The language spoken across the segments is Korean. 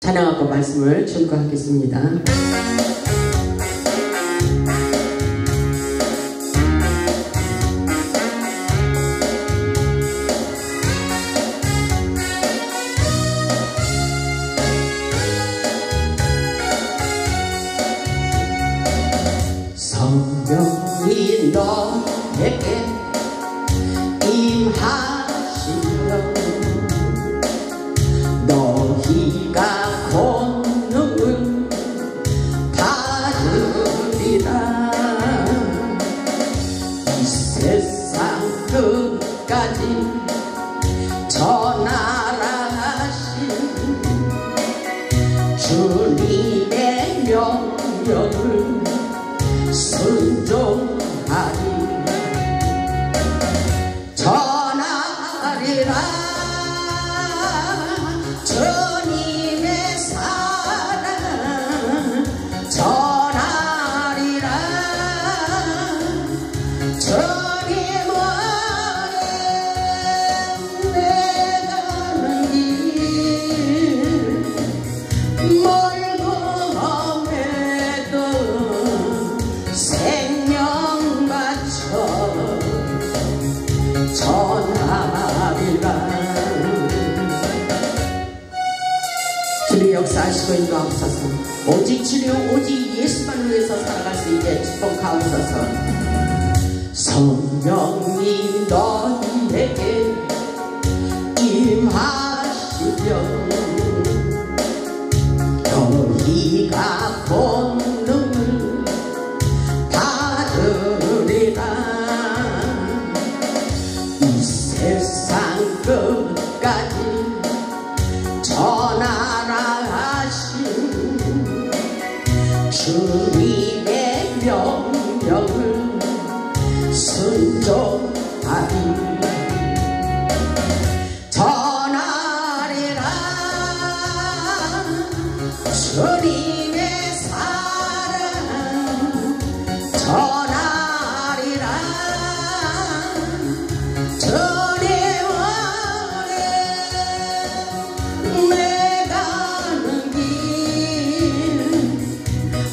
찬양하고 말씀을 증거하겠습니다. 성령이 너에게 임하시면 너희가 권능을 받으리라. 이 세상 끝까지 전하라 하신 주님의 명령을 순종하리. 전하리라 주님의 사랑, 전하리라 주님 안에 내가는 길 멀고 험해도 생명 바쳐 전하리라. 주님 역사하시고 인도하옵소서. 오직 주님 오직 예수만 위해서 살아갈 수 있게 축복하옵소서. 성령이 너희에게 임하시면 너희가 권능을 받으리라. 이 세상 끝까지 전하라 하신 주님의 명령을 순종하리. 전하리라 주님의 사랑, 전하리라 주님 안에 내가는 길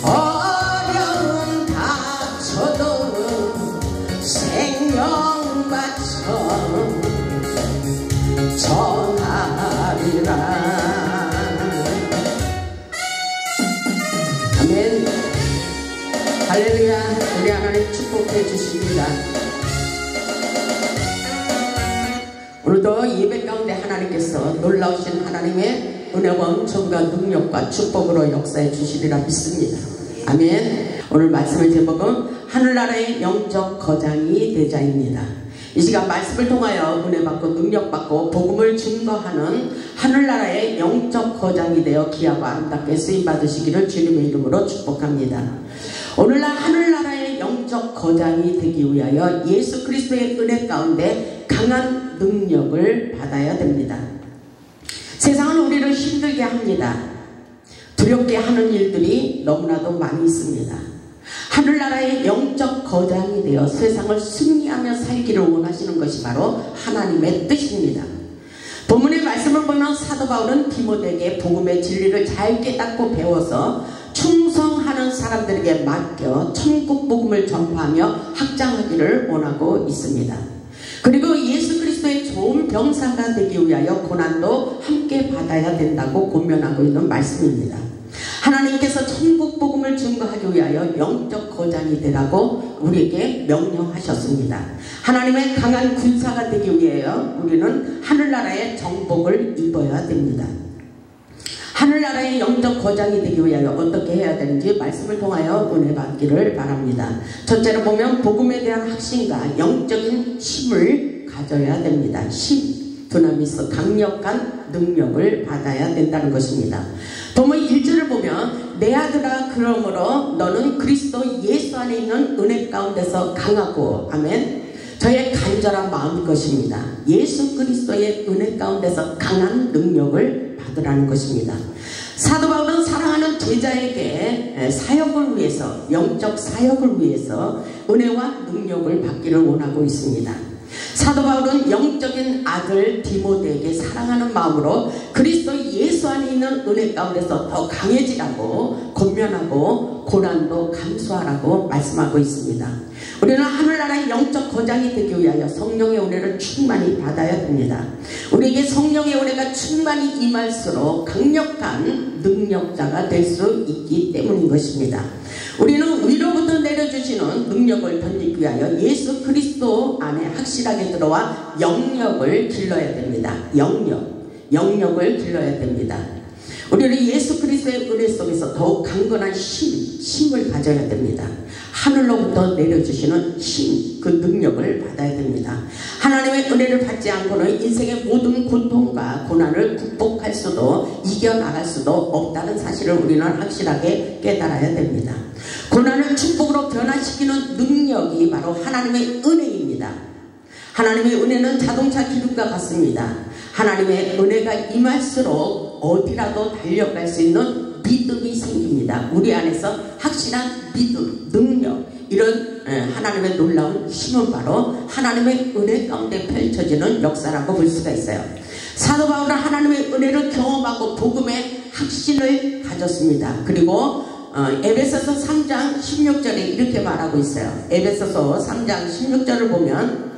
어려움 닥쳐도 생명 바쳐 전하리라. 아멘. 할렐루야. 우리 하나님 축복해 주십니다. 오늘도 예배 가운데 하나님께서 놀라우신 하나님의 은혜와 은총과 능력과 축복으로 역사해 주시리라 믿습니다. 아멘. 오늘 말씀의 제목은 하늘나라의 영적 거장이 되자입니다. 이 시간 말씀을 통하여 은혜받고 능력받고 복음을 증거하는 하늘나라의 영적 거장이 되어 귀하고 아름답게 쓰임받으시기를 주님의 이름으로 축복합니다. 오늘날 하늘나라의 영적 거장이 되기 위하여 예수 그리스도의 은혜 가운데 강한 능력을 받아야 됩니다. 세상은 우리를 힘들게 합니다. 두렵게 하는 일들이 너무나도 많이 있습니다. 하늘나라의 영적 거장이 되어 세상을 승리하며 살기를 원하시는 것이 바로 하나님의 뜻입니다. 본문의 말씀을 보면 사도 바울은 디모데에게 복음의 진리를 잘 깨닫고 배워서 충성하는 사람들에게 맡겨 천국 복음을 전파하며 확장하기를 원하고 있습니다. 그리고 예수 그리스도의 좋은 병사가 되기 위하여 고난도 함께 받아야 된다고 권면하고 있는 말씀입니다. 하나님께서 천국 복음을 증거하기 위하여 영적 거장이 되라고 우리에게 명령하셨습니다. 하나님의 강한 군사가 되기 위하여 우리는 하늘나라의 정복을 입어야 됩니다. 하늘나라의 영적 거장이 되기 위하여 어떻게 해야 되는지 말씀을 통하여 은혜 받기를 바랍니다. 첫째로 보면 복음에 대한 확신과 영적인 힘을 가져야 됩니다. 힘, 두나미스, 강력한 능력을 받아야 된다는 것입니다. 본문 1절을 보면 내 아들아 그러므로 너는 그리스도 예수 안에 있는 은혜 가운데서 강하고 아멘 저의 간절한 마음인 것입니다. 예수 그리스도의 은혜 가운데서 강한 능력을 받으라는 것입니다. 사도 바울은 사랑하는 제자에게 사역을 위해서 영적 사역을 위해서 은혜와 능력을 받기를 원하고 있습니다. 사도 바울은 영적인 아들 디모데에게 사랑하는 마음으로 그리스도 예수 안에 있는 은혜 가운데서 더 강해지라고, 권면하고 고난도 감수하라고 말씀하고 있습니다. 우리는 하늘나라의 영적 거장이 되기 위하여 성령의 은혜를 충만히 받아야 됩니다. 우리에게 성령의 은혜가 충만히 임할수록 강력한 능력자가 될 수 있기 때문인 것입니다. 우리는 위로부터 내려주시는 능력을 덧입기 위하여 예수 그리스도 안에 확실하게 들어와 영역을 길러야 됩니다. 영역을 길러야 됩니다. 우리는 예수 그리스도의 은혜 속에서 더욱 강건한 힘을 가져야 됩니다. 하늘로부터 내려주시는 힘, 그 능력을 받아야 됩니다. 하나님의 은혜를 받지 않고는 인생의 모든 고통과 고난을 극복할 수도 이겨나갈 수도 없다는 사실을 우리는 확실하게 깨달아야 됩니다. 고난을 축복으로 변화시키는 능력이 바로 하나님의 은혜입니다. 하나님의 은혜는 자동차 기름과 같습니다. 하나님의 은혜가 임할수록 어디라도 달려갈 수 있는 믿음이 생깁니다. 우리 안에서 확실한 믿음, 능력, 이런 하나님의 놀라운 힘은 바로 하나님의 은혜 가운데 펼쳐지는 역사라고 볼 수가 있어요. 사도 바울은 하나님의 은혜를 경험하고 복음의 확신을 가졌습니다. 그리고 에베소서 3장 16절에 이렇게 말하고 있어요. 에베소서 3장 16절을 보면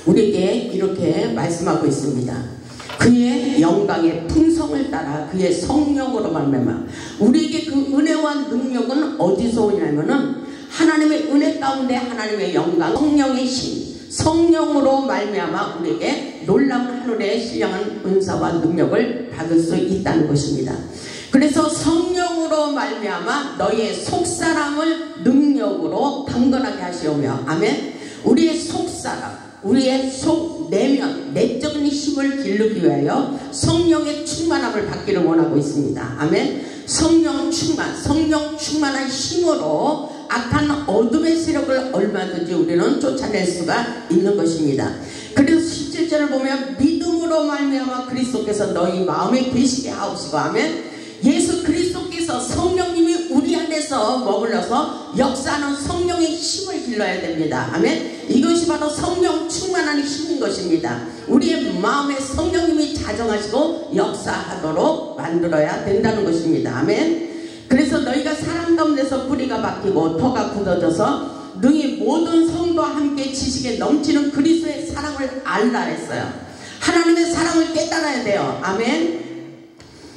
우리에게 이렇게 말씀하고 있습니다. 그의 영광의 풍성을 따라 그의 성령으로 말미암아. 우리에게 그 은혜와 능력은 어디서 오냐면은 하나님의 은혜 가운데 하나님의 영광, 성령의 힘, 성령으로 말미암아 우리에게 놀라운 하늘의 신령한 은사와 능력을 받을 수 있다는 것입니다. 그래서 성령으로 말미암아 너희의 속사람을 능력으로 강건하게 하시오며, 아멘. 우리의 속사람, 우리의 속 내면, 내적인 힘을 기르기 위하여 성령의 충만함을 받기를 원하고 있습니다. 아멘. 성령 충만한 힘으로 악한 어둠의 세력을 얼마든지 우리는 쫓아낼 수가 있는 것입니다. 그래서 17절을 보면 믿음으로 말미암아 그리스도께서 너희 마음에 계시게 하옵시고, 아멘. 예수 그리스도께서 성령님이 우리 안에서 머물러서 역사하는 성령의 힘을 길러야 됩니다. 아멘. 이것이 바로 성령 충만한 힘인 것입니다. 우리의 마음에 성령님이 자정하시고 역사하도록 만들어야 된다는 것입니다. 아멘. 그래서 너희가 사람 가운데서 뿌리가 박히고 터가 굳어져서 능히 모든 성도와 함께 지식에 넘치는 그리스도의 사랑을 알라 했어요. 하나님의 사랑을 깨달아야 돼요. 아멘.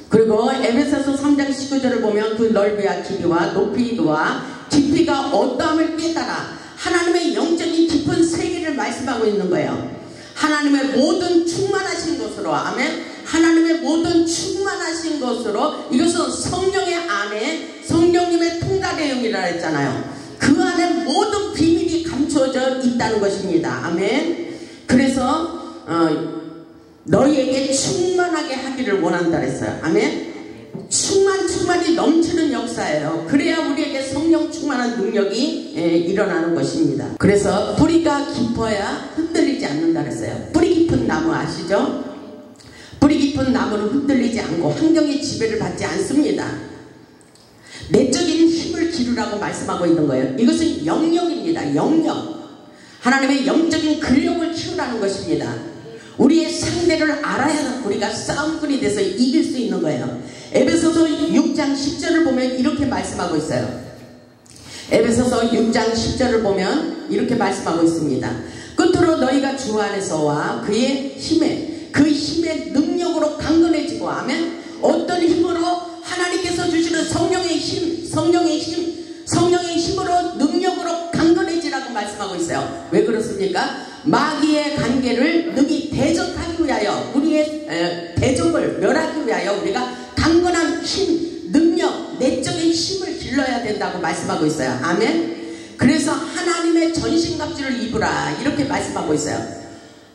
그리고 에베소서 3장 19절을 보면 그 넓이와 길이와 높이와 깊이가 어떠함을 깨달아 하나님의 영적인 깊은 세계를 말씀하고 있는 거예요. 하나님의 모든 충만하신 것으로, 아멘. 하나님의 모든 충만하신 것으로, 이것은 성령의 안에 성령님의 통달의 영이라 했잖아요. 그 안에 모든 비밀이 감추어져 있다는 것입니다. 아멘. 그래서 너희에게 충만하게 하기를 원한다 했어요. 아멘. 충만이 넘치는 역사예요. 그래야 우리에게 성령 충만한 능력이 일어나는 것입니다. 그래서 뿌리가 깊어야 흔들리지 않는다 그랬어요. 뿌리 깊은 나무 아시죠? 뿌리 깊은 나무는 흔들리지 않고 환경의 지배를 받지 않습니다. 내적인 힘을 기르라고 말씀하고 있는 거예요. 이것은 영역입니다. 영역. 하나님의 영적인 근력을 키우라는 것입니다. 우리의 상대를 알아야 우리가 싸움꾼이 돼서 이길 수 있는 거예요. 에베소서 6장 10절을 보면 이렇게 말씀하고 있어요. 에베소서 6장 10절을 보면 이렇게 말씀하고 있습니다. 끝으로 너희가 주 안에서와 그의 힘의 능력으로 강건해지고, 아멘. 어떤 힘으로? 하나님께서 주시는 성령의 힘으로 능력으로 강건해지라고 말씀하고 있어요. 왜 그렇습니까? 마귀의 관계를 능히 대적하기 위하여, 우리의 대적을 멸하기 위하여 우리가 강건한 힘, 능력, 내적인 힘을 길러야 된다고 말씀하고 있어요. 아멘. 그래서 하나님의 전신갑주를 입으라 이렇게 말씀하고 있어요.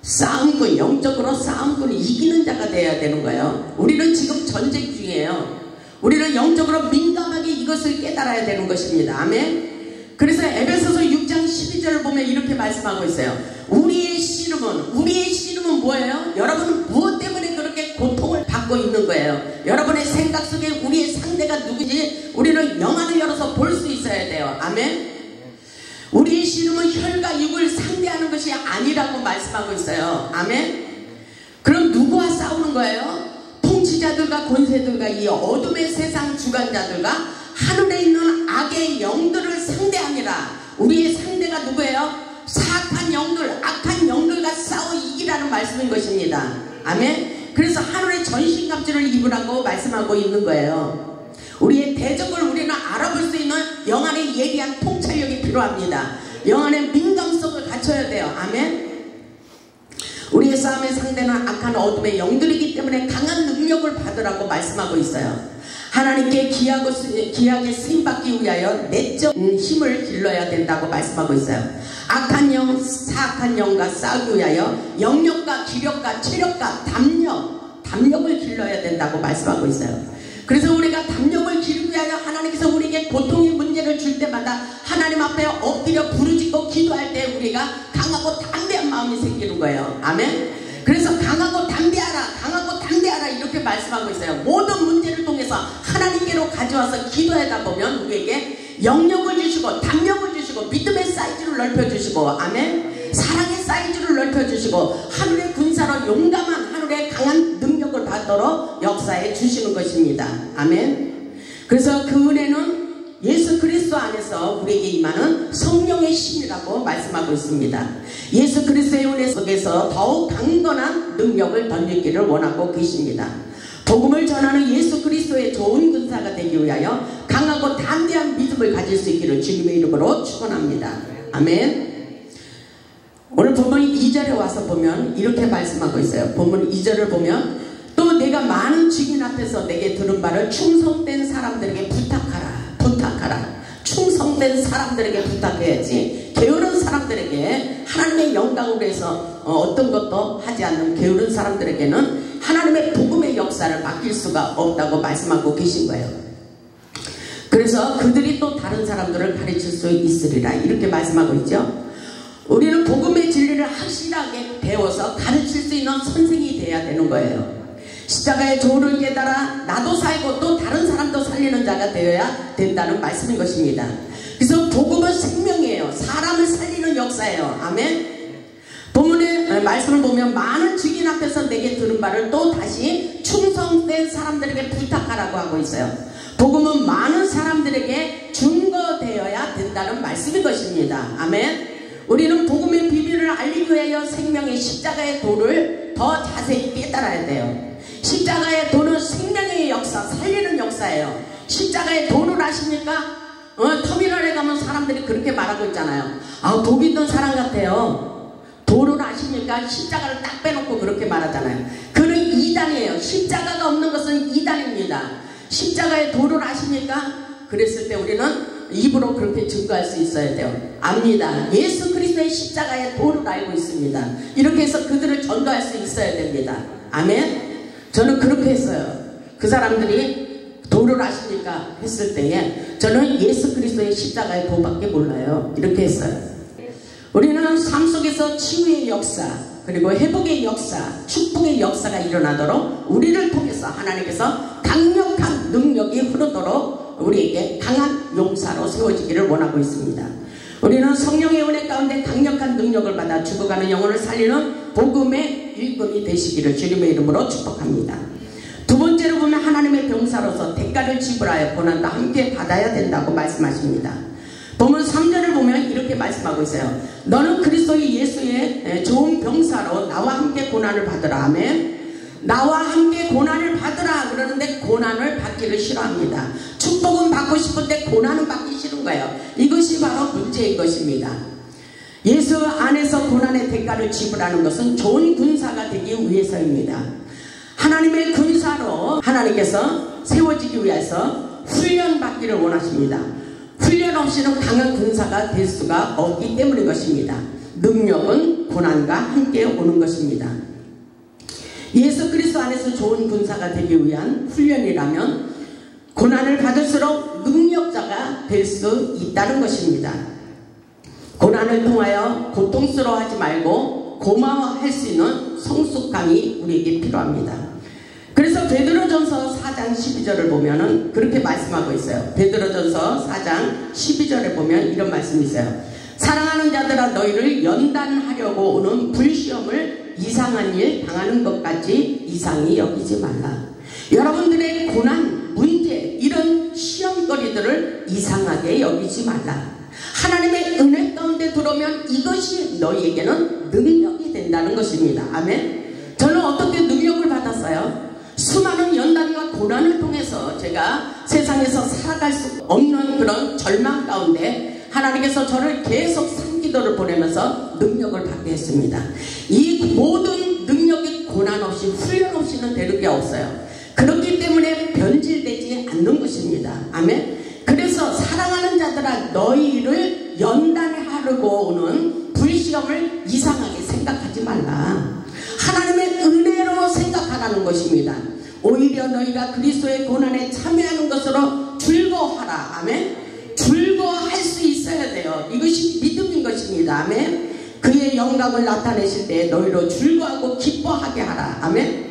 싸움꾼, 영적으로 싸움꾼이 이기는 자가 되어야 되는 거예요. 우리는 지금 전쟁 중이에요. 우리는 영적으로 민감하게 이것을 깨달아야 되는 것입니다. 아멘. 그래서 에베소서 6장 12절을 보면 이렇게 말씀하고 있어요. 우리의 씨름은 뭐예요? 여러분은 무엇 때문에 그렇게 고통을 받고 있는 거예요? 여러분의 생각 속에 우리의 상대가 누구지? 우리는 영안을 열어서 볼 수 있어야 돼요. 아멘. 우리의 씨름은 혈과 육을 상대하는 것이 아니라고 말씀하고 있어요. 아멘. 그럼 누구와 싸우는 거예요? 통치자들과 권세들과 이 어둠의 세상 주관자들과 하늘에 있는 악의 영들을 상대함이라. 우리의 상대가 누구예요? 사악한 영들, 악한 영들과 싸워 이기라는 말씀인 것입니다. 아멘. 그래서 하늘의 전신갑주를 입으라고 말씀하고 있는 거예요. 우리의 대적을 우리는 알아볼 수 있는 영안의 예리한 통찰력이 필요합니다. 영안의 민감성을 갖춰야 돼요. 아멘. 우리의 싸움의 상대는 악한 어둠의 영들이기 때문에 강한 능력을 받으라고 말씀하고 있어요. 하나님께 귀하게 쓰임받기 위하여 내적 힘을 길러야 된다고 말씀하고 있어요. 악한 영, 사악한 영과 싸우기 위하여 영력과 기력과 체력과 담력을 길러야 된다고 말씀하고 있어요. 그래서 우리가 담력을 기르기 위하여 하나님께서 우리에게 고통의 문제를 줄 때마다 하나님 앞에 엎드려 부르짖고 기도할 때 우리가 강하고 담대한 마음이 생기는 거예요. 아멘. 그래서 강하고 담대하라 이렇게 말씀하고 있어요. 모든 문제를 통해서 하나님께로 가져와서 기도하다 보면 우리에게 영력을 주시고 담력을 주시고 믿음의 사이즈를 넓혀주시고 아멘. 사랑의 사이즈를 넓혀주시고 하늘의 군사로 용감한 하늘의 강한 능력을 받도록 역사해 주시는 것입니다. 아멘. 그래서 그 은혜는 예수 그리스도 안에서 우리에게 임하는 성령의 힘이라고 말씀하고 있습니다. 예수 그리스도의 은혜 속에서 더욱 강건한 능력을 덧입기를 원하고 계십니다. 복음을 전하는 예수 그리스도의 좋은 군사가 되기 위하여 강하고 담대한 믿음을 가질 수 있기를 주님의 이름으로 축원합니다. 아멘. 오늘 본문 2절에 와서 보면 이렇게 말씀하고 있어요. 본문 2절을 보면 또 내가 많은 증인 앞에서 내게 들은 바를 충성된 사람들에게 부탁하라. 충성된 사람들에게 부탁해야지 게으른 사람들에게 하나님의 영광을 위해서 어떤 것도 하지 않는 게으른 사람들에게는 하나님의 복음의 역사를 맡길 수가 없다고 말씀하고 계신 거예요. 그래서 그들이 또 다른 사람들을 가르칠 수 있으리라 이렇게 말씀하고 있죠. 우리는 복음의 진리를 확실하게 배워서 가르칠 수 있는 선생이 돼야 되는 거예요. 십자가의 조를 깨달아 나도 살고 또 다른 사람도 살리는 자가 되어야 된다는 말씀인 것입니다. 그래서 복음은 생명이에요. 사람을 살리는 역사예요. 아멘. 본문의 말씀을 보면 많은 증인 앞에서 내게 들은 바를 또 다시 충성된 사람들에게 부탁하라고 하고 있어요. 복음은 많은 사람들에게 증거되어야 된다는 말씀인 것입니다. 아멘. 우리는 복음의 비밀을 알리기 위하여 생명의 십자가의 도를 더 자세히 깨달아야 돼요. 십자가의 도는 생명의 역사, 살리는 역사예요. 십자가의 도를 아십니까? 터미널에 가면 사람들이 그렇게 말하고 있잖아요. 아, 복 있는 사람 같아요. 도를 아십니까? 십자가를 딱 빼놓고 그렇게 말하잖아요. 그는 이단이에요. 십자가가 없는 것은 이단입니다. 십자가의 도를 아십니까? 그랬을 때 우리는 입으로 그렇게 증거할 수 있어야 돼요. 압니다. 예수 그리스도의 십자가의 도를 알고 있습니다. 이렇게 해서 그들을 전도할 수 있어야 됩니다. 아멘. 저는 그렇게 했어요. 그 사람들이 도를 아십니까? 했을 때에 저는 예수 그리스도의 십자가의 도밖에 몰라요. 이렇게 했어요. 우리는 삶 속에서 치유의 역사 그리고 회복의 역사, 축복의 역사가 일어나도록 우리를 통해서 하나님께서 강력한 능력이 흐르도록 우리에게 강한 용사로 세워지기를 원하고 있습니다. 우리는 성령의 은혜 가운데 강력한 능력을 받아 죽어가는 영혼을 살리는 복음의 일꾼이 되시기를 주님의 이름으로 축복합니다. 두 번째로 보면 하나님의 병사로서 대가를 지불하여 고난도 함께 받아야 된다고 말씀하십니다. 본문 3절을 보면 이렇게 말씀하고 있어요. 너는 그리스도의 예수의 좋은 병사로 나와 함께 고난을 받으라. 아멘. 나와 함께 고난을 받으라 그러는데 고난을 받기를 싫어합니다. 축복은 받고 싶은데 고난은 받기 싫은 거예요. 이것이 바로 문제인 것입니다. 예수 안에서 고난의 대가를 지불하는 것은 좋은 군사가 되기 위해서입니다. 하나님의 군사로 하나님께서 세워지기 위해서 훈련받기를 원하십니다. 훈련 없이는 강한 군사가 될 수가 없기 때문인 것입니다. 능력은 고난과 함께 오는 것입니다. 예수 그리스도 안에서 좋은 군사가 되기 위한 훈련이라면 고난을 받을수록 능력자가 될 수 있다는 것입니다. 고난을 통하여 고통스러워하지 말고 고마워할 수 있는 성숙함이 우리에게 필요합니다. 그래서 베드로전서 4장 12절을 보면은 그렇게 말씀하고 있어요. 베드로전서 4장 12절에 보면 이런 말씀이 있어요. 사랑하는 자들아 너희를 연단하려고 오는 불시험을 이상한 일 당하는 것 같이 이상히 여기지 말라. 여러분들의 고난, 문제, 이런 시험거리들을 이상하게 여기지 말라. 하나님의 은혜 가운데 들어오면 이것이 너희에게는 능력이 된다는 것입니다. 아멘. 저는 어떻게 능력을 받았어요? 수많은 연단과 고난을 통해서 제가 세상에서 살아갈 수 없는 그런 절망 가운데 하나님께서 저를 계속 산기도를 보내면서 능력을 받게 했습니다. 이 모든 능력이 고난 없이 훈련 없이는 되는 게 없어요. 그렇기 때문에 변질되지 않는 것입니다. 아멘. 그래서 사랑하는 자들아, 너희를 연단에 하르고 오는 불시험을 이상하게 생각하지 말라. 하나님의 은혜로 생각하라는 것입니다. 오히려 너희가 그리스도의 고난에 참여하는 것으로 즐거워하라. 아멘. 즐거워할 수 있어야 돼요. 이것이 믿음인 것입니다. 아멘. 그의 영광을 나타내실 때 너희로 즐거워하고 기뻐하게 하라. 아멘.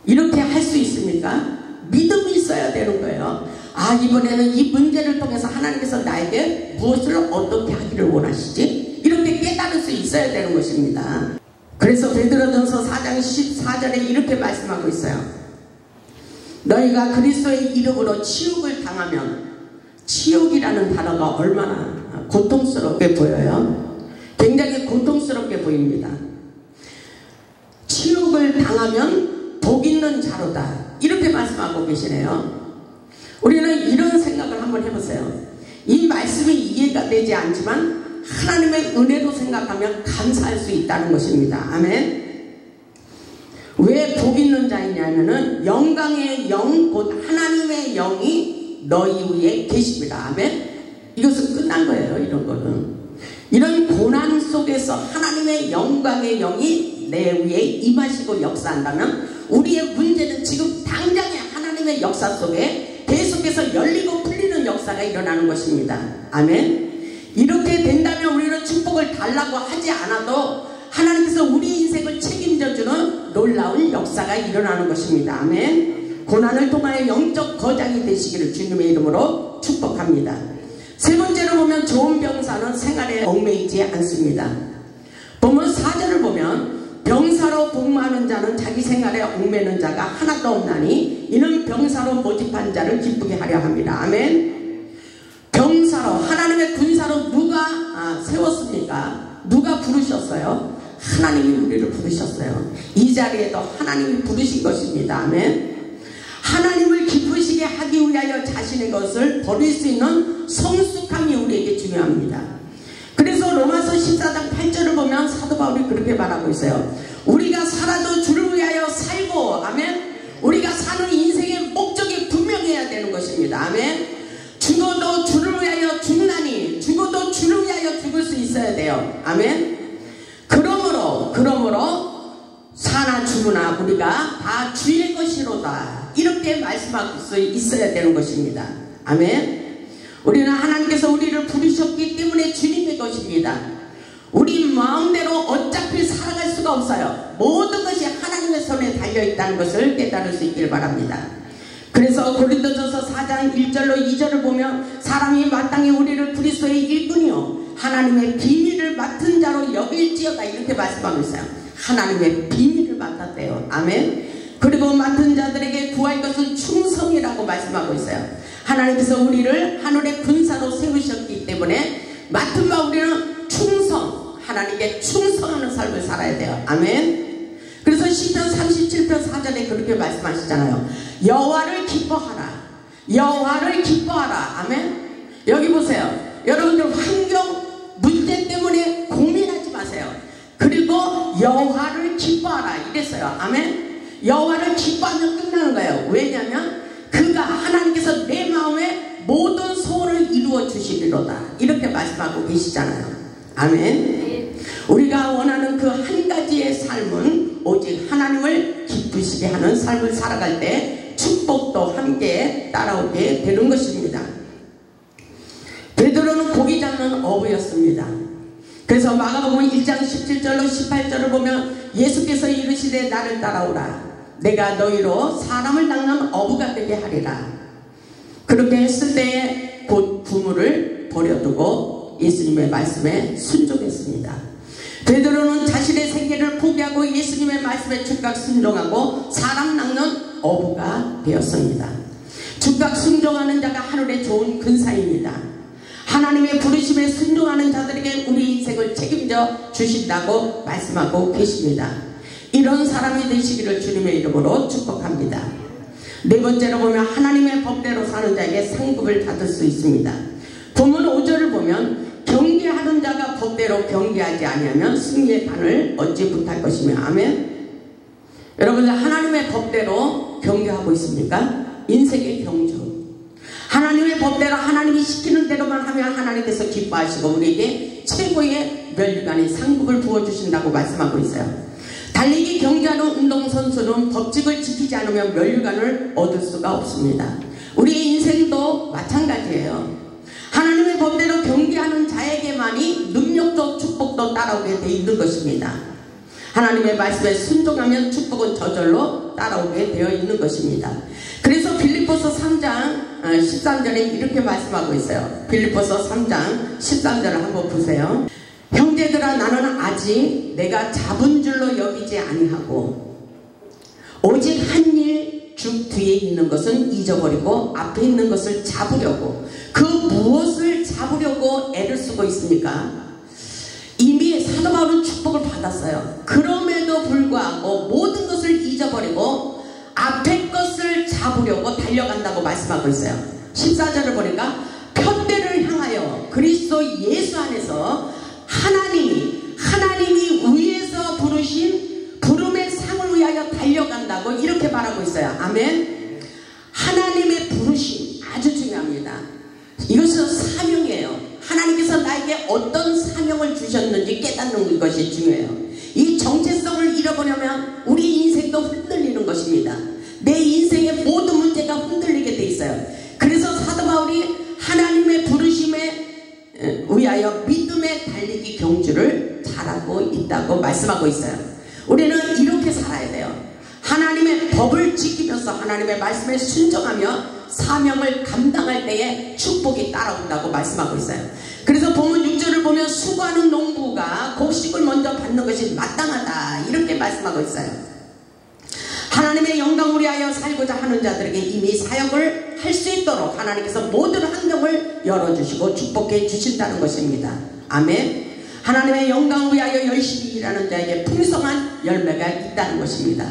이렇게 할 수 있습니까? 믿음이 있어야 되는 거예요. 아, 이번에는 이 문제를 통해서 하나님께서 나에게 무엇을 어떻게 하기를 원하시지? 이렇게 깨달을 수 있어야 되는 것입니다. 그래서 베드로전서 4장 14절에 이렇게 말씀하고 있어요. 너희가 그리스도의 이름으로 치욕을 당하면, 치욕이라는 단어가 얼마나 고통스럽게 보여요? 굉장히 고통스럽게 보입니다. 치욕을 당하면 복 있는 자로다, 이렇게 말씀하고 계시네요. 우리는 이런 생각을 한번 해보세요. 이 말씀이 이해가 되지 않지만 하나님의 은혜로 생각하면 감사할 수 있다는 것입니다. 아멘. 왜 복 있는 자이냐면은 영광의 영, 곧 하나님의 영이 너희 위에 계십니다. 아멘. 이것은 끝난 거예요. 이런 거는. 이런 고난 속에서 하나님의 영광의 영이 내 위에 임하시고 역사한다면 우리의 문제는 지금 당장의 하나님의 역사 속에 계속해서 열리고 풀리는 역사가 일어나는 것입니다. 아멘. 이렇게 된다면 우리는 축복을 달라고 하지 않아도 하나님께서 우리 인생을 책임져주는 놀라운 역사가 일어나는 것입니다. 아멘. 고난을 통하여 영적 거장이 되시기를 주님의 이름으로 축복합니다. 세 번째로 보면 좋은 병사는 생활에 얽매이지 않습니다. 보면 4절을 보면 병사로 복무하는 자는 자기 생활에 얽매는 자가 하나도 없나니 이는 병사로 모집한 자를 기쁘게 하려 합니다. 아멘. 병사로, 하나님의 군사로 누가 세웠습니까? 누가 부르셨어요? 하나님이 우리를 부르셨어요. 이 자리에도 하나님이 부르신 것입니다. 아멘. 하나님을 기쁘시게 하기 위하여 자신의 것을 버릴 수 있는 성숙함이 우리에게 중요합니다. 그래서 로마서 14장 8절을 보면 사도 바울이 그렇게 말하고 있어요. 우리가 살아도 주를 위하여 살고, 아멘. 우리가 사는 인생의 목적이 분명해야 되는 것입니다. 아멘. 죽어도 주를 위하여 죽나니, 죽어도 주를 위하여 죽을 수 있어야 돼요. 아멘. 그러므로 사나 죽으나 우리가 다 주의 것이로다, 이렇게 말씀하고 있어야 되는 것입니다. 아멘. 우리는 하나님께서 우리를 부르셨기 때문에 주님의 것입니다. 우리 마음대로 어차피 살아갈 수가 없어요. 모든 것이 하나님의 손에 달려있다는 것을 깨달을 수 있길 바랍니다. 그래서 고린도전서 4장 1절로 2절을 보면 사람이 마땅히 우리를 그리스도의 일꾼이요 하나님의 비밀을 맡은 자로 여길지어다, 이렇게 말씀하고 있어요. 하나님의 비밀을 맡았대요. 아멘. 그리고 맡은 자들에게 구할 것은 충성이라고 말씀하고 있어요. 하나님께서 우리를 하늘의 군사로 세우셨기 때문에 맡은 바 우리는 충성, 하나님께 충성하는 삶을 살아야 돼요. 아멘. 그래서 시편 37편 4절에 그렇게 말씀하시잖아요. 여호와를 기뻐하라, 여호와를 기뻐하라. 아멘. 여기 보세요. 여러분들 환경 문제 때문에 고민하지 마세요. 그리고 여호와를 기뻐하라 이랬어요. 아멘. 여호와를 기뻐하면 끝나는 거예요. 왜냐하면 그가, 하나님께서 내 마음에 모든 소원을 이루어 주시리로다, 이렇게 말씀하고 계시잖아요. 아멘. 우리가 원하는 그 한 가지의 삶은 오직 하나님을 기쁘시게 하는 삶을 살아갈 때 축복도 함께 따라오게 되는 것입니다. 베드로는 고기 잡는 어부였습니다. 그래서 마가복음 1장 17절로 18절을 보면 예수께서 이르시되 나를 따라오라, 내가 너희로 사람을 낚는 어부가 되게 하리라. 그렇게 했을 때에 곧 부물을 버려두고 예수님의 말씀에 순종했습니다. 베드로는 자신의 자신의 생계를 포기하고 예수님의 말씀에 즉각 순종하고 사람 낚는 어부가 되었습니다. 즉각 순종하는 자가 하늘의 좋은 근사입니다. 하나님의 부르심에 순종하는 자들에게 우리 인생을 책임져 주신다고 말씀하고 계십니다. 이런 사람이 되시기를 주님의 이름으로 축복합니다. 네 번째로 보면 하나님의 법대로 사는 자에게 상급을 받을 수 있습니다. 본문 5절을 보면 경계하는 자가 법대로 경계하지 아니하면 승리의 단을 얻지 못할 것이며. 아멘. 여러분들 하나님의 법대로 경계하고 있습니까? 인생의 경주. 하나님의 법대로 하나님이 시키는 대로만 하면 하나님께서 기뻐하시고 우리에게 최고의 멸류관인 상급을 부어주신다고 말씀하고 있어요. 달리기 경주하는 운동선수는 법칙을 지키지 않으면 멸류관을 얻을 수가 없습니다. 우리의 인생도 마찬가지예요. 하나님의 법대로 경계하는 자에게만이 능력도 축복도 따라오게 되어 있는 것입니다. 하나님의 말씀에 순종하면 축복은 저절로 따라오게 되어 있는 것입니다. 그래서 빌립보서 3장 13절에 이렇게 말씀하고 있어요. 빌립보서 3장 13절을 한번 보세요. 형제들아, 나는 아직 내가 잡은 줄로 여기지 아니하고 오직 한 일 주 뒤에 있는 것은 잊어버리고 앞에 있는 것을 잡으려고. 그 무엇을 잡으려고 애를 쓰고 있습니까? 이미 사도 바울은 축복을 받았어요. 그럼에도 불구하고 모든 것을 잊어버리고 앞에 것을 잡으려고 달려간다고 말씀하고 있어요. 14절을 보니까 편대를 향하여 그리스도 예수 안에서 하나님이 위에서 부르신 부름의 상을 위하여 달려간다고 이렇게 말하고 있어요. 아멘. 하나님의 부르심 아주 중요합니다. 이것은 사명이에요. 하나님께서 나에게 어떤 사명을 주셨는지 깨닫는 것이 중요해요. 이 정체성을 잃어버리면 우리 인생도 흔들리는 것입니다. 내 인생의 모든 문제가 흔들리게 돼 있어요. 그래서 사도 바울이 하나님의 부르심에 위하여 믿음의 달리기 경주를 잘하고 있다고 말씀하고 있어요. 우리는 이렇게 살아야 돼요. 하나님의 법을 지키면서 하나님의 말씀에 순종하며 사명을 감당할 때에 축복이 따라온다고 말씀하고 있어요. 그래서 본문 6절을 보면 수고하는 농부가 곡식을 먼저 받는 것이 마땅하다 이렇게 말씀하고 있어요. 하나님의 영광을 위하여 살고자 하는 자들에게 이미 사역을 할 수 있도록 하나님께서 모든 환경을 열어주시고 축복해 주신다는 것입니다. 아멘. 하나님의 영광을 위하여 열심히 일하는 자에게 풍성한 열매가 있다는 것입니다.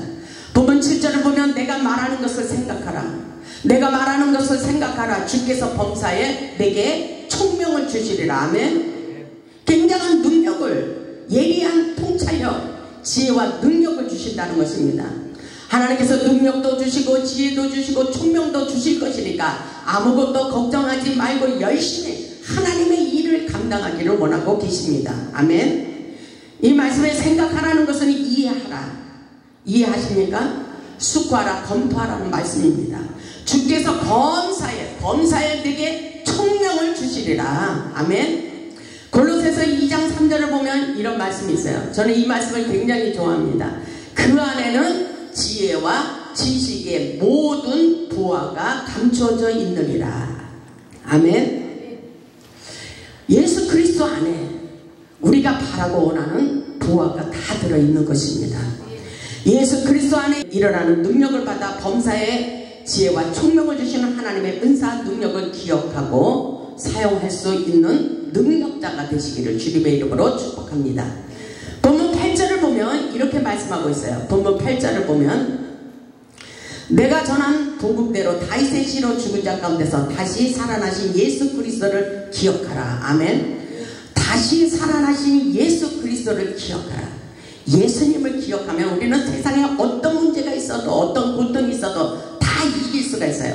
본문 7절을 보면 내가 말하는 것을 생각하라. 내가 말하는 것을 생각하라. 주께서 범사에 내게 총명을 주시리라. 아멘. 굉장한 능력을, 예리한 통찰력, 지혜와 능력을 주신다는 것입니다. 하나님께서 능력도 주시고 지혜도 주시고 총명도 주실 것이니까 아무것도 걱정하지 말고 열심히 하나님의 일을 감당하기를 원하고 계십니다. 아멘. 이 말씀에 생각하라는 것은 이해하라. 이해하십니까? 숙고하라, 검토하라는 말씀입니다. 주께서 범사에 내게 총명을 주시리라. 아멘. 골로새서 2장 3절을 보면 이런 말씀이 있어요. 저는 이 말씀을 굉장히 좋아합니다. 그 안에는 지혜와 지식의 모든 보화가 감춰져 있느니라. 아멘. 예수 그리스도 안에 우리가 바라고 원하는 보화가 다 들어있는 것입니다. 예수 그리스도 안에 일어나는 능력을 받아 범사에 지혜와 총명을 주시는 하나님의 은사 능력을 기억하고 사용할 수 있는 능력자가 되시기를 주님의 이름으로 축복합니다. 본문 8절을 보면 이렇게 말씀하고 있어요. 본문 8절을 보면 내가 전한 복음대로 다윗의 씨로 죽은 자 가운데서 다시 살아나신 예수 그리스도를 기억하라. 아멘. 다시 살아나신 예수 그리스도를 기억하라. 예수님을 기억하면 우리는 세상에 어떤 문제가 있어도 어떤 고통이 있어도 다 이길 수가 있어요.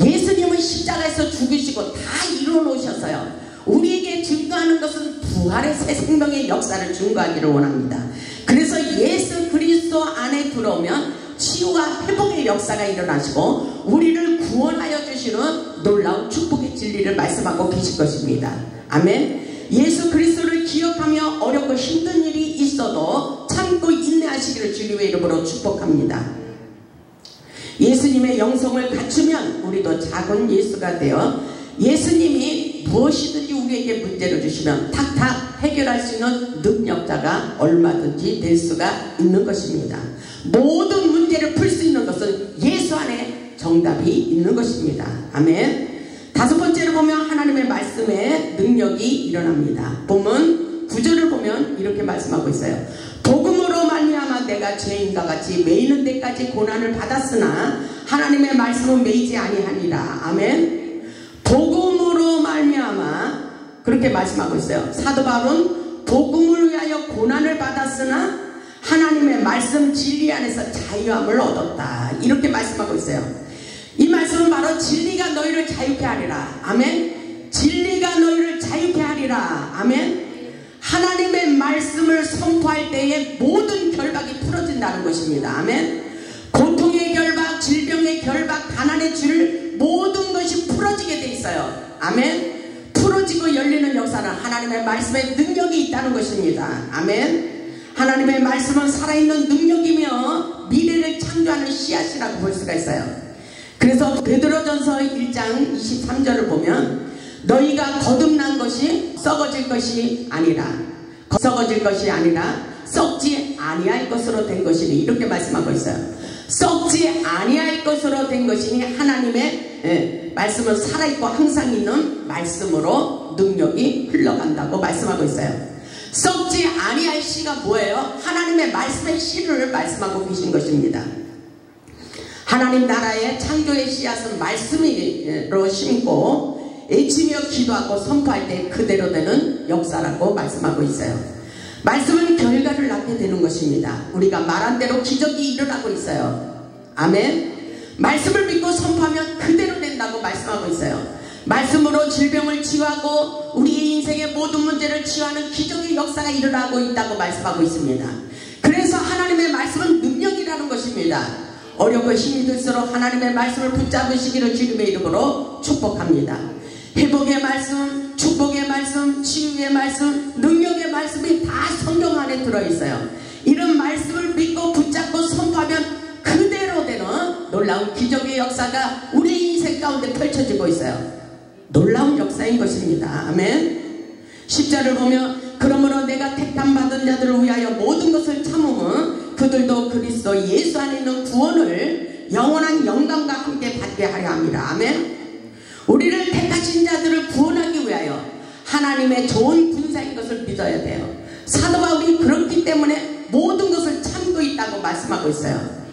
예수님은 십자가에서 죽으시고 다 이루어놓으셨어요. 우리에게 증거하는 것은 부활의 새 생명의 역사를 증거하기를 원합니다. 그래서 예수 그리스도 안에 들어오면 치유와 회복의 역사가 일어나시고 우리를 구원하여 주시는 놀라운 축복의 진리를 말씀하고 계실 것입니다. 아멘. 예수 그리스도를 기억하며 어렵고 힘든 일이 있어도 참고 인내하시기를 주님의 이름으로 축복합니다. 예수님의 영성을 갖추면 우리도 작은 예수가 되어 예수님이 무엇이든지 우리에게 문제를 주시면 탁탁 다 해결할 수 있는 능력자가 얼마든지 될 수가 있는 것입니다. 모든 문제를 풀 수 있는 것은 예수 안에 정답이 있는 것입니다. 아멘. 다섯 번째로 보면 하나님의 말씀에 능력이 일어납니다. 보면 9절을 보면 이렇게 말씀하고 있어요. 복음으로 말미암아 내가 죄인과 같이 매이는 데까지 고난을 받았으나 하나님의 말씀은 매이지 아니하니라. 아멘. 복음으로 말미암아 그렇게 말씀하고 있어요. 사도 바울은 복음을 위하여 고난을 받았으나 하나님의 말씀 진리 안에서 자유함을 얻었다. 이렇게 말씀하고 있어요. 이 말씀은 바로 진리가 너희를 자유케 하리라. 아멘. 진리가 너희를 자유케 하리라. 아멘. 하나님의 말씀을 선포할 때에 모든 결박이 풀어진다는 것입니다. 아멘. 고통의 결박, 질병의 결박, 가난의 줄 모든 것이 풀어지게 돼 있어요. 아멘. 풀어지고 열리는 역사는 하나님의 말씀에 능력이 있다는 것입니다. 아멘. 하나님의 말씀은 살아있는 능력이며 미래를 창조하는 씨앗이라고 볼 수가 있어요. 그래서 베드로전서 1장 23절을 보면 너희가 거듭난 것이 썩어질 것이 아니라 썩지 아니할 것으로 된 것이니 이렇게 말씀하고 있어요. 썩지 아니할 것으로 된 것이니 하나님의 말씀은 살아있고 항상 있는 말씀으로 능력이 흘러간다고 말씀하고 있어요. 썩지 아니할 씨가 뭐예요? 하나님의 말씀의 씨를 말씀하고 계신 것입니다. 하나님 나라의 창조의 씨앗은 말씀으로 심고 애치며 기도하고 선포할 때 그대로 되는 역사라고 말씀하고 있어요. 말씀은 결과를 낳게 되는 것입니다. 우리가 말한 대로 기적이 일어나고 있어요. 아멘. 말씀을 믿고 선포하면 그대로 된다고 말씀하고 있어요. 말씀으로 질병을 치유하고 우리의 인생의 모든 문제를 치유하는 기적의 역사가 일어나고 있다고 말씀하고 있습니다. 그래서 하나님의 말씀은 능력이라는 것입니다. 어렵고 힘이 들수록 하나님의 말씀을 붙잡으시기를 주님의 이름으로 축복합니다. 회복의 말씀, 축복의 말씀, 치유의 말씀, 능력의 말씀이 다 성경 안에 들어있어요. 이런 말씀을 믿고 붙잡고 선포하면 그대로 되는 놀라운 기적의 역사가 우리 인생 가운데 펼쳐지고 있어요. 놀라운 역사인 것입니다. 아멘. 10절을 보면 그러므로 내가 택함받은 자들을 위하여 모든 것을 참으면 그들도 그리스도 예수 안에 있는 구원을 영원한 영광과 함께 받게 하려 합니다. 아멘. 우리를 택하신 자들을 구원하기 위하여 하나님의 좋은 군사인 것을 믿어야 돼요. 사도 바울이 그렇기 때문에 모든 것을 참고 있다고 말씀하고 있어요.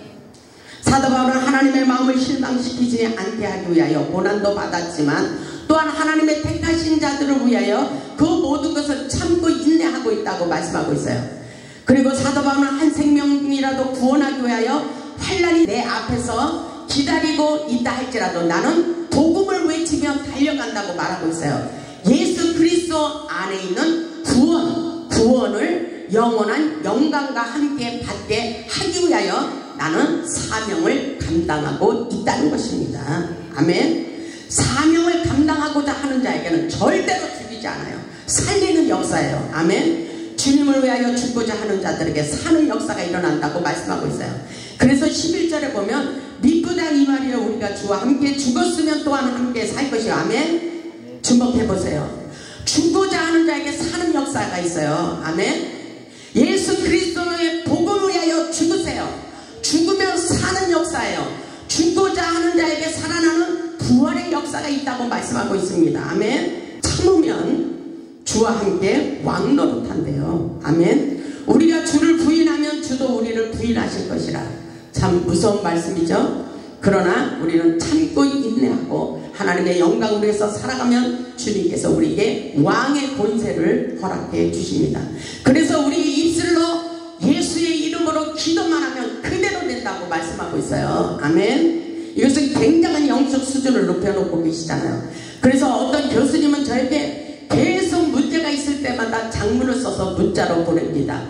사도 바울은 하나님의 마음을 실망시키지 않게 하기 위하여 고난도 받았지만 또한 하나님의 택하신 자들을 위하여 그 모든 것을 참고 인내하고 있다고 말씀하고 있어요. 그리고 사도 바울은 한 생명이라도 구원하기 위하여 환난이 내 앞에서 기다리고 있다 할지라도 나는 복음을 외치며 달려간다고 말하고 있어요. 예수 그리스도 안에 있는 구원을 영원한 영광과 함께 받게 하기 위하여 나는 사명을 감당하고 있다는 것입니다. 아멘. 사명을 감당하고자 하는 자에게는 절대로 죽이지 않아요. 살리는 역사예요. 아멘. 주님을 위하여 죽고자 하는 자들에게 사는 역사가 일어난다고 말씀하고 있어요. 그래서 11절에 보면 믿고자 이 말이여 우리가 주와 함께 죽었으면 또한 함께 살 것이요. 아멘. 주목해보세요. 죽고자 하는 자에게 사는 역사가 있어요. 아멘. 예수 그리스도의 복음을 위하여 죽으세요. 죽으면 사는 역사예요. 죽고자 하는 자에게 살아나는 부활의 역사가 있다고 말씀하고 있습니다. 아멘. 참으면 주와 함께 왕노릇한대요. 아멘. 우리가 주를 부인하면 주도 우리를 부인하실 것이라. 참 무서운 말씀이죠. 그러나 우리는 참고 인내하고 하나님의 영광을 위해서 살아가면 주님께서 우리에게 왕의 권세를 허락해 주십니다. 그래서 우리 입술로 예수의 이름으로 기도만 하면 그대로 된다고 말씀하고 있어요. 아멘. 이것은 굉장한 영적 수준을 높여놓고 계시잖아요. 그래서 어떤 교수님은 저에게 계속 문제가 있을 때마다 장문을 써서 문자로 보냅니다.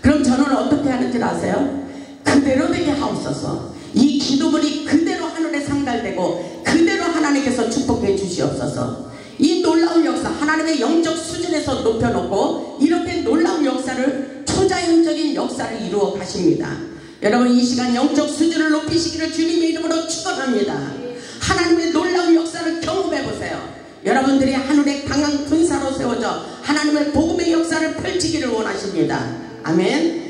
그럼 저는 어떻게 하는지 아세요? 그대로 되게 하옵소서. 이 기도문이 그대로 하늘에 상달되고 그대로 하나님께서 축복해 주시옵소서. 이 놀라운 역사, 하나님의 영적 수준에서 높여놓고 이렇게 놀라운 역사를, 초자연적인 역사를 이루어 가십니다. 여러분, 이 시간 영적 수준을 높이시기를 주님의 이름으로 축원합니다. 하나님의 놀라운 역사를 경험해 보세요. 여러분들이 하늘의 강한 군사로 세워져 하나님의 복음의 역사를 펼치기를 원하십니다. 아멘.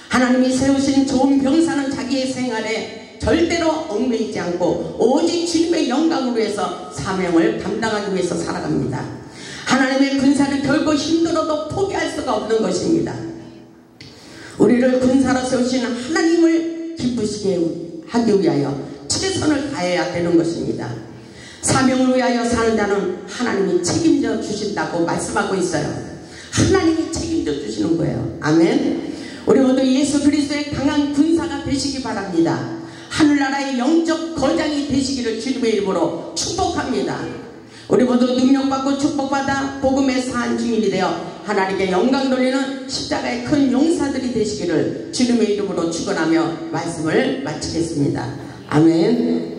하나님이 세우신 좋은 병사는 자기의 생활에 절대로 얽매이지 않고 오직 주님의 영광을 위해서 사명을 감당하기 위해서 살아갑니다. 하나님의 군사는 결코 힘들어도 포기할 수가 없는 것입니다. 우리를 군사로 세우신 하나님을 기쁘시게 하기 위하여 최선을 다해야 되는 것입니다. 사명을 위하여 사는 자는 하나님이 책임져 주신다고 말씀하고 있어요. 하나님이 책임져 주시는 거예요. 아멘. 우리 모두 예수 그리스도의 강한 군사가 되시기 바랍니다. 하늘나라의 영적 거장이 되시기를 주님의 이름으로 축복합니다. 우리 모두 능력받고 축복받아 복음의 산 증인이 되어 하나님께 영광 돌리는 십자가의 큰 용사들이 되시기를 주님의 이름으로 축원하며 말씀을 마치겠습니다. 아멘.